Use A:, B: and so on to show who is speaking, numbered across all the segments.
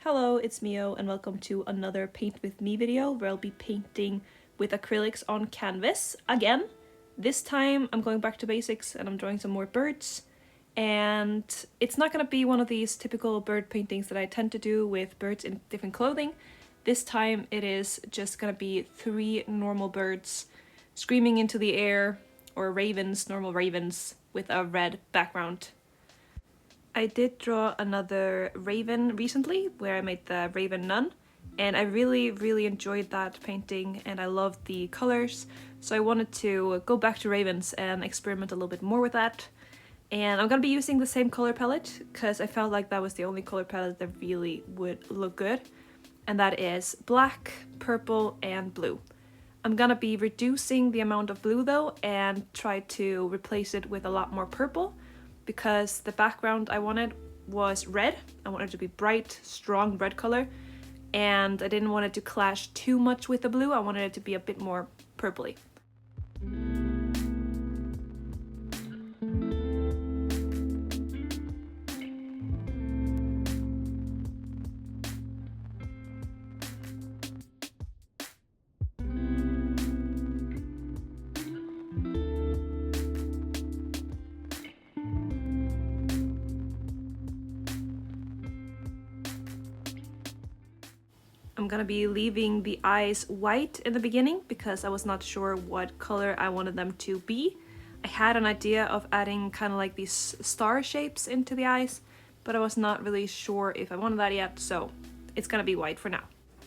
A: Hello, it's Mio and welcome to another Paint With Me video where I'll be painting with acrylics on canvas again. This time I'm going back to basics and I'm drawing some more birds, and it's not going to be one of these typical bird paintings that I tend to do with birds in different clothing. This time it is just going to be three normal birds screaming into the air, or ravens, normal ravens, with a red background. I did draw another raven recently where I made the raven nun, and I really enjoyed that painting and I loved the colors, so I wanted to go back to ravens and experiment a little bit more with that. And I'm gonna be using the same color palette because I felt like that was the only color palette that really would look good, and that is black, purple and blue. I'm gonna be reducing the amount of blue though and try to replace it with a lot more purple, because the background I wanted was red. I wanted it to be bright, strong red color, and I didn't want it to clash too much with the blue. I wanted it to be a bit more purpley. I'm gonna be leaving the eyes white in the beginning because I was not sure what color I wanted them to be. I had an idea of adding kind of like these star shapes into the eyes, but I was not really sure if I wanted that yet, so it's gonna be white for now.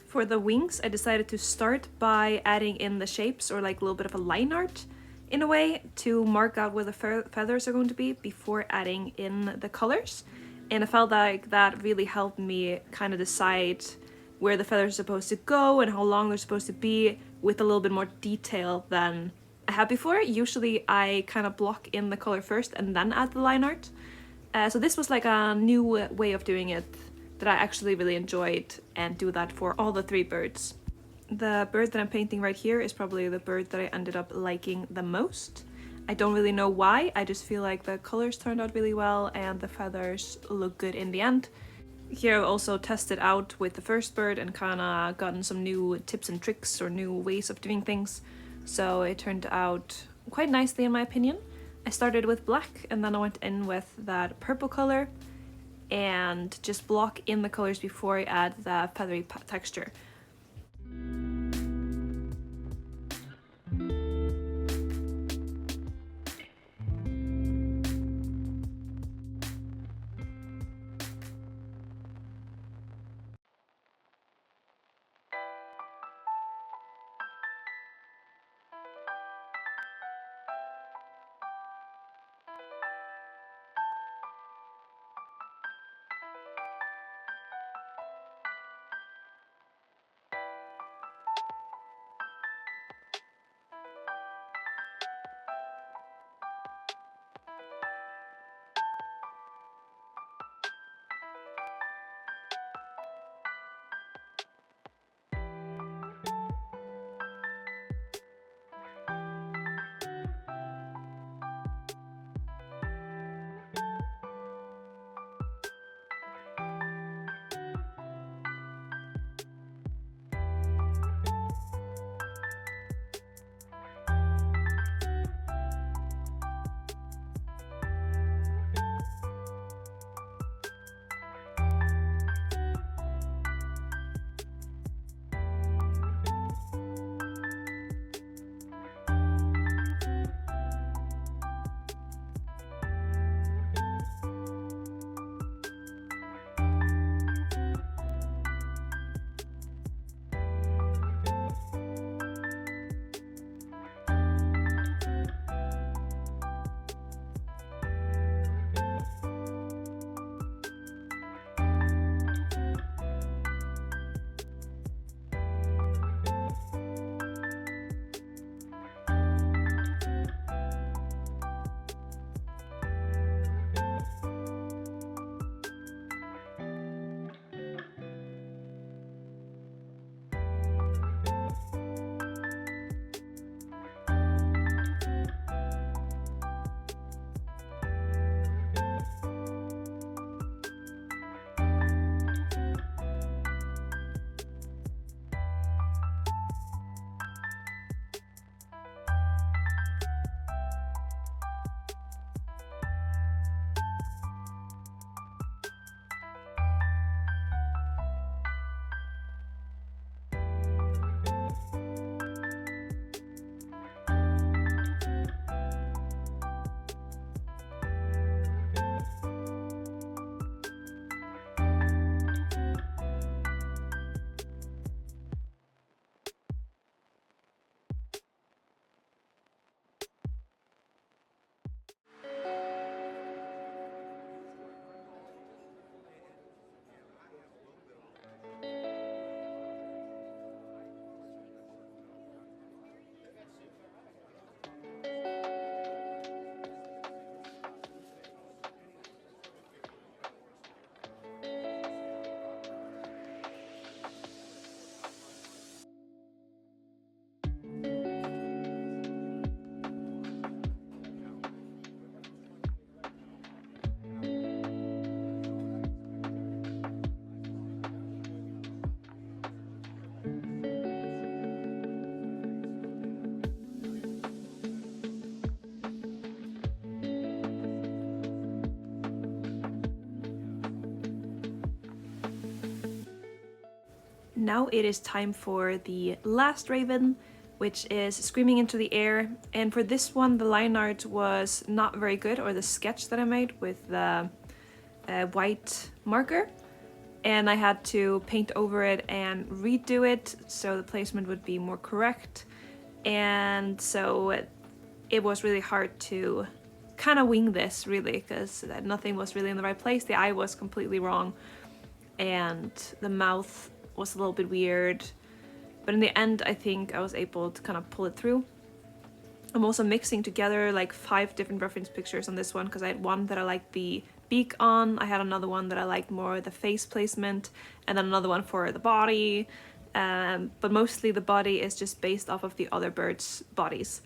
A: For the wings, I decided to start by adding in the shapes, or like a little bit of a line art in a way, to mark out where the feathers are going to be before adding in the colors. And I felt like that really helped me kind of decide where the feathers are supposed to go and how long they're supposed to be with a little bit more detail than I had before. Usually I kind of block in the color first and then add the line art. So this was like a new way of doing it that I actually really enjoyed, and do that for all the three birds. The bird that I'm painting right here is probably the bird that I ended up liking the most. I don't really know why, I just feel like the colors turned out really well and the feathers look good in the end. Here I've also tested out with the first bird and kinda gotten some new tips and tricks or new ways of doing things, so it turned out quite nicely in my opinion. I started with black and then I went in with that purple color and just block in the colors before I add the feathery texture. now it is time for the last raven, which is Screaming into the Air. And for this one, the line art was not very good, or the sketch that I made with the white marker. And I had to paint over it and redo it so the placement would be more correct. And so it was really hard to kind of wing this, really, because nothing was really in the right place. The eye was completely wrong, and the mouth was a little bit weird. But in the end, I think I was able to kind of pull it through. I'm also mixing together like 5 different reference pictures on this one, because I had one that I liked the beak on, I had another one that I liked more the face placement, and then another one for the body. But mostly the body is just based off of the other birds' bodies.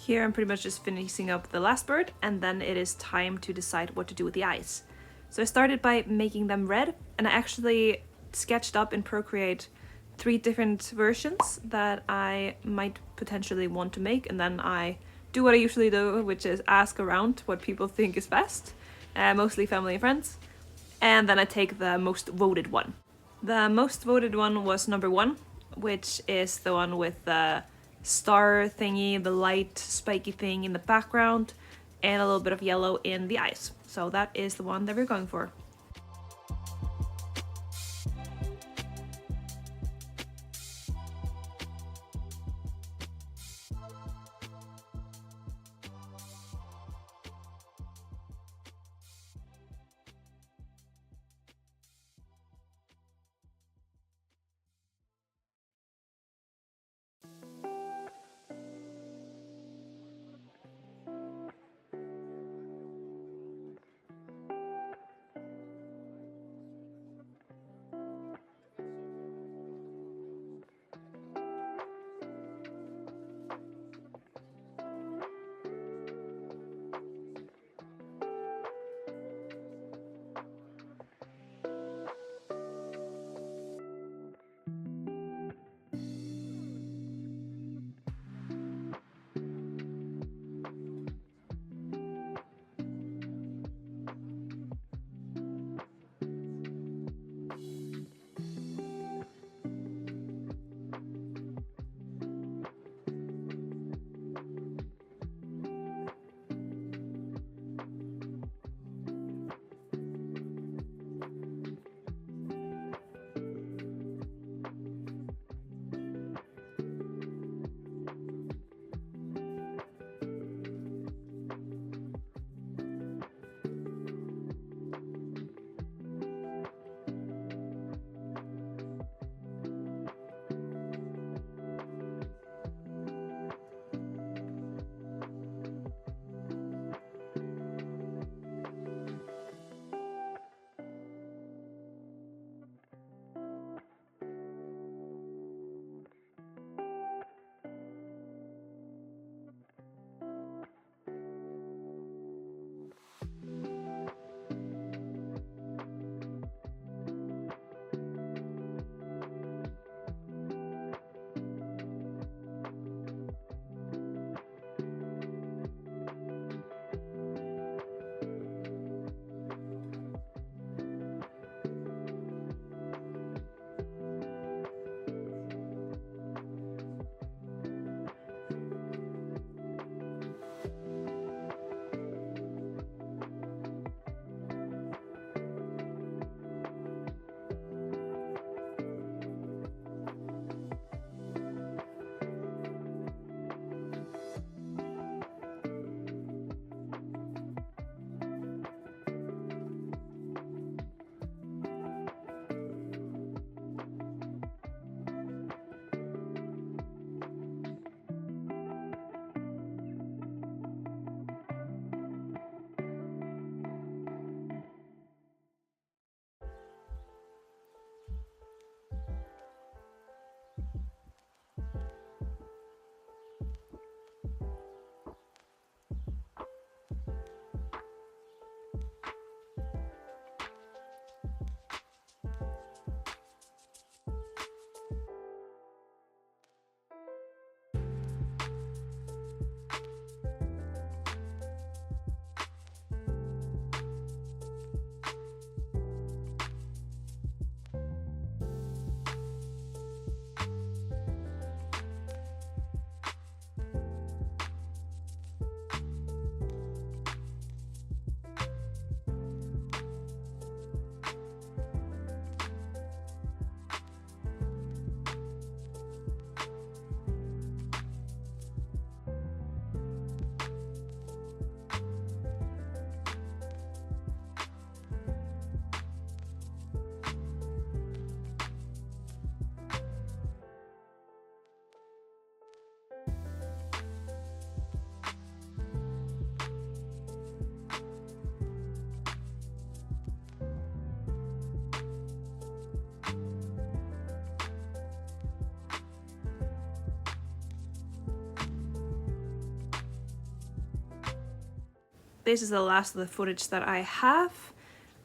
A: Here I'm pretty much just finishing up the last bird, and then it is time to decide what to do with the eyes. So I started by making them red, and I actually sketched up in Procreate 3 different versions that I might potentially want to make, and then I do what I usually do, which is ask around what people think is best, mostly family and friends, and then I take the most voted one. The most voted one was number 1, which is the one with the star thingy, the light spiky thing in the background, and a little bit of yellow in the eyes. So that is the one that we're going for. this is the last of the footage that I have.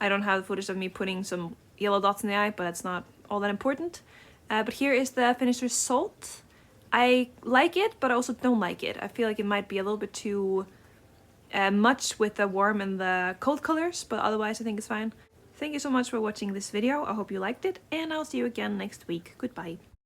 A: I don't have the footage of me putting some yellow dots in the eye, but it's not all that important. But here is the finished result. I like it, but I also don't like it. I feel like it might be a little bit too much with the warm and the cold colors, but otherwise I think it's fine. Thank you so much for watching this video. I hope you liked it, and I'll see you again next week. Goodbye.